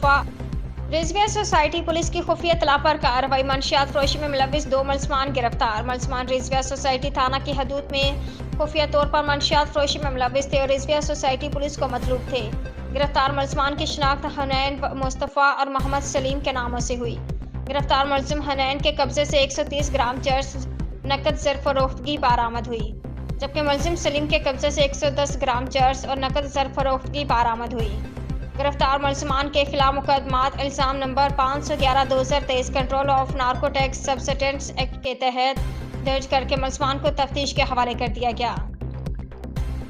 Mustafa. Rizvia society police की खुफिया इत्तला पर कार्रवाई। मंशियात फरोशी में मुलविस 2 मुलजमान गिरफ्तार। मुलजमान रिजविया सोसाइटी थाना की हदूद में खुफिया तौर पर मंशियात फरोशी में मुलविस थे और रिजविया सोसाइटी पुलिस को मतलूब थे। गिरफ्तार मुलजमान की शनाख्त हुनैन मुस्तफ़ा और मोहम्मद सलीम के नामों से हुई। गिरफ्तार मुलजिम हुनैन के कब्जे से 130 ग्राम चर्स नकद ज़र फरोख्तगी बरामद हुई, जबकि मुलजिम सलीम के कब्जे से 110 ग्राम चर्स और नकद ज़र फरोख्तगी बरामद हुई। गिरफ्तार मुलजमान के खिलाफ मुकदमात इल्ज़ाम number 511/2023 control of narcotics substance act के तहत दर्ज करके मुलजमान को तफ्तीश के हवाले कर दिया गया।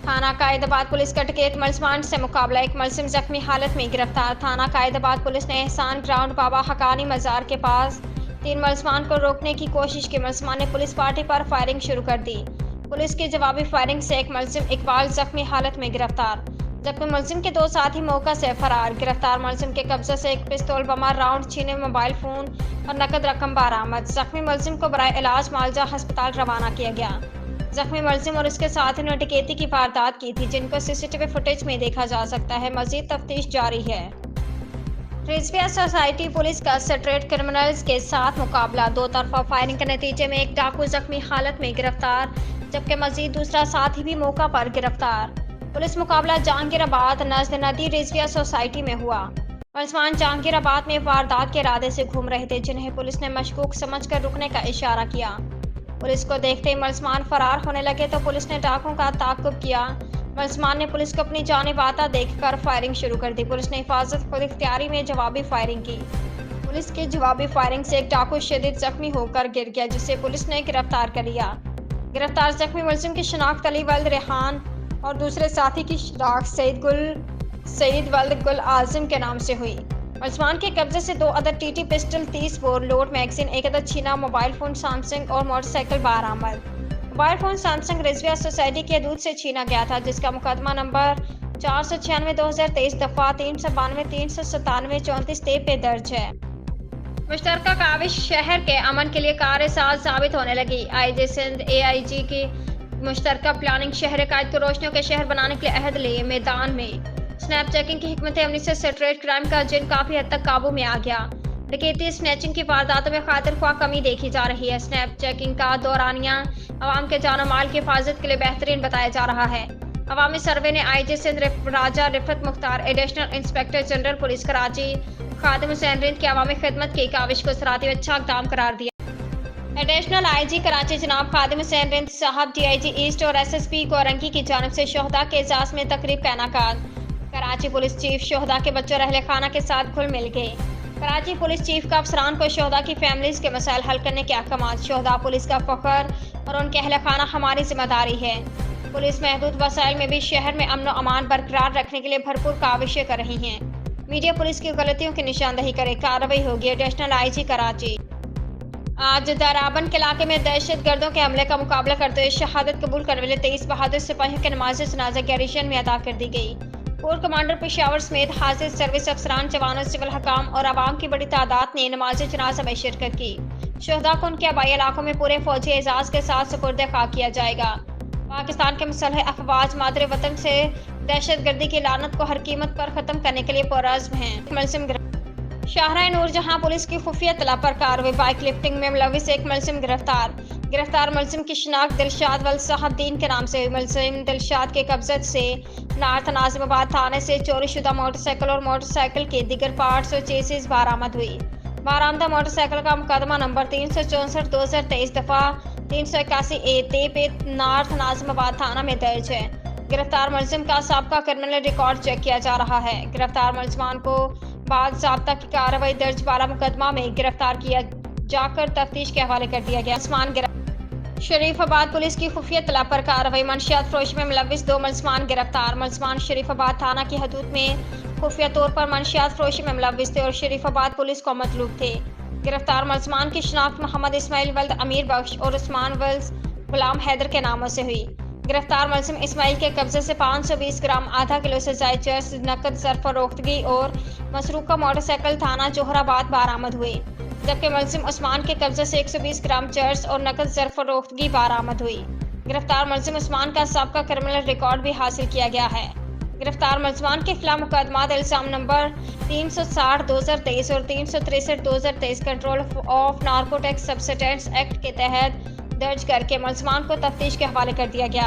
थाना कायदाबाद पुलिस का टिकट मुलजमान से मुकाबला। एक मुलजिम जख्मी हालत में गिरफ्तार। थाना कायदाबाद पुलिस ने एहसान ग्राउंड बाबा हकानी मज़ार के पास 3 मुलजमान को रोकने की कोशिश की। मुलजमान ने पुलिस पार्टी पर फायरिंग शुरू कर दी। पुलिस की जवाबी फायरिंग से एक मुलजिम इकबाल जख्मी हालत में गिरफ्तार, जबकि मुलजिम के 2 साथी मौका से फरार। गिरफ्तार मुलजिम के कब्जे से एक पिस्तौल, बमा, राउंड, छीने, मोबाइल फ़ोन और नकद रकम बरामद। जख्मी मुलजिम को बराए इलाज मालजा अस्पताल रवाना किया गया। जख्मी मुलजिम और उसके साथियों ने डकैती की वारदात की थी, जिनको सीसीटीवी फुटेज में देखा जा सकता है। मजीद तफ्तीश जारी है। रिजविया सोसाइटी पुलिस का स्ट्रीट क्रिमिनल्स के साथ मुकाबला। 2 तरफा फायरिंग के नतीजे में एक डाकू जख्मी हालत में गिरफ्तार, जबकि मजीद दूसरा साथी भी मौका पर गिरफ्तार। पुलिस मुकाबला जहांगीराबाद नजद नदी रिजविया सोसाइटी में हुआ। मुलजमान जहांगीराबाद में वारदात के इरादे से घूम रहे थे, जिन्हें पुलिस ने मशकूक समझकर रुकने का इशारा किया। पुलिस को देखते ही मुलजमान फरार होने लगे तो पुलिस ने डाकुओं का ताक़ुब किया। मुलजमान ने पुलिस को अपनी जानिब आता देखकर फायरिंग शुरू कर दी। पुलिस ने हिफाजत खुद इख्तियारी में जवाबी फायरिंग की। पुलिस की जवाबी फायरिंग से एक डाकू शदीद जख्मी होकर गिर गया, जिसे पुलिस ने गिरफ्तार कर लिया। गिरफ्तार जख्मी मुलजिम की शनाख्त अली वल्द रेहान और दूसरे साथी की शनाख्त सईद वल्द गुल आजम के नाम से हुई। मुलजमान के कब्जे से 2 अदद TT pistol, 30 bore load magazine, 1 अदद छीना, मोबाइल फ़ोन सैमसंग और मोटरसाइकिल बरामद। Mobile phone Samsung Rizvia society के हदूद से छीना गया था, जिसका मुकदमा नंबर 496/2023 दफ़ा 392, 397, 34 पे दर्ज है। मुश्तरका काविश शहर के अमन के लिए कारसाज साबित होने लगी। IJ सिंध AIG की मुश्तरका प्लानिंग शहर कायद को रोशनियों के शहर बनाने के लिए अहद लिए। मैदान में स्नैप चेकिंग की हिकमत अमली से स्ट्रीट क्राइम का जिन काफ़ी हद तक काबू में आ गया। डकैती, स्नैचिंग की वारदातों में खातिर ख्वाह कमी देखी जा रही है। स्नैप चेकिंग का दौरानिया अवाम के जान माल की हिफाजत के लिए बेहतरीन बताया जा रहा है। अवामी सर्वे ने IJ Sindh Raja Rifat Mukhtar, additional inspector general police Karachi, Khadim Hussain Rind की अवामी खिदमत की काविश को सराहनीय अच्छा इक़दाम करार दिया। एडिशनल IG कराची जनाब खादिम हुसैन रिंद साहब, DIG ईस्ट और SSP गौरंगी की जानिब से शोहदा के एजाज़ में तकरीब का इनेकाद। कराची पुलिस चीफ शोहदा के बच्चों और अहले खाना के साथ घुल मिल गए। कराची पुलिस चीफ का अफसरान को शोहदा की फैमिलीज के मसाइल हल करने के अहकाम। शोहदा पुलिस का फ़ख्र और उनके अहले खाना हमारी जिम्मेदारी है। पुलिस महदूद वसाइल में भी शहर में अमन व अमान बरकरार रखने के लिए भरपूर काविशें कर रही हैं। मीडिया पुलिस की गलतियों की निशानदही करे, कार्रवाई होगी। Additional IG Karachi. आज दाराबन के इलाके में दहशत गर्दों के हमले का मुकाबला करते हुए शहादत कबूल करने वाले 23 बहादुर सिपाहियों के नमाज जनाजा गैरिशन में अदा कर दी गई। कोर कमांडर पेशावर समेत हाजिर सर्विस अफसरान, जवानों, सिविल हकाम और आवाम की बड़ी तादाद ने नमाज जनाजा में शिरकत की। शोहदा को उनके आबाई इलाकों में पूरे फौजी एजाज के साथ सुपुर्द खाक किया जाएगा। पाकिस्तान के मुसल्ह अफवाज मादरे वतन से दहशत गर्दी की लानत को हर कीमत पर ख़त्म करने के लिए पुरअज़्म हैं। मुलजिम शाहरा नूरजहां पुलिस की खुफिया इत्तला पर कार्रवाई। बाइक लिफ्टिंग में मुलविस एक मुलजिम गिरफ्तार। गिरफ्तार मुलजिम की शनाख्त दिलशाद वल्द साहब दीन के नाम से हुई। मुलजिम दिलशाद के कब्जे से नार्थ नाजिमाबाद थाने से चोरीशुदा मोटरसाइकिल और मोटरसाइकिल के दीगर पार्ट्स और चेसिस बरामद हुई। बरामदा मोटरसाइकिल का मुकदमा नंबर 364/2023 दफ़ा 381A पे नार्थ नाजिमाबाद थाना में दर्ज है। गिरफ्तार मुलजिम का साबका क्रिमिनल रिकॉर्ड चेक किया जा रहा है। गिरफ्तार मुलजमान को बाद ज़ाब्ता की कार्रवाई दर्ज वाला मुकदमा में गिरफ्तार किया जाकर तफ्तीश के हवाले कर दिया गया। शरीफाबाद पुलिस की खुफिया इत्तला पर कार्रवाई। मंशियात फरोशी में मुलविस 2 मुलजमान गिरफ्तार। मुलजमान शरीफाबाद थाना की हदूद में खुफिया तौर पर मंशियात फरोशी में मुलविस थे और शरीफाबाद पुलिस को मतलूब थे। गिरफ्तार मुलजमान की शनाख्त मोहम्मद इस्माइल वल्द अमीर बख्श और उस्मान वल्द गुलाम हैदर के नामों से हुई। गिरफ्तार मुलजिम इस्माइल के कब्जे से 520 ग्राम आधा किलो से ज़ायद चर्स, नकद ज़र फरोख्तगी और मसरूका मोटरसाइकिल थाना जोहराबाद बरामद हुए, जबकि मुलजिम उस्मान के कब्जे से 120 ग्राम चर्स और नकद ज़र फरोख्तगी बरामद हुई। गिरफ्तार मुलजिम उस्मान का सबका क्रिमिनल रिकॉर्ड भी हासिल किया गया है। गिरफ्तार मुलजमान के खिलाफ मुकदमात इल्जाम नंबर 360/2023 और 363/2023 control of narcotics substance act के तहत दर्ज करके मुलजमान को तफ्तीश के हवाले कर दिया गया।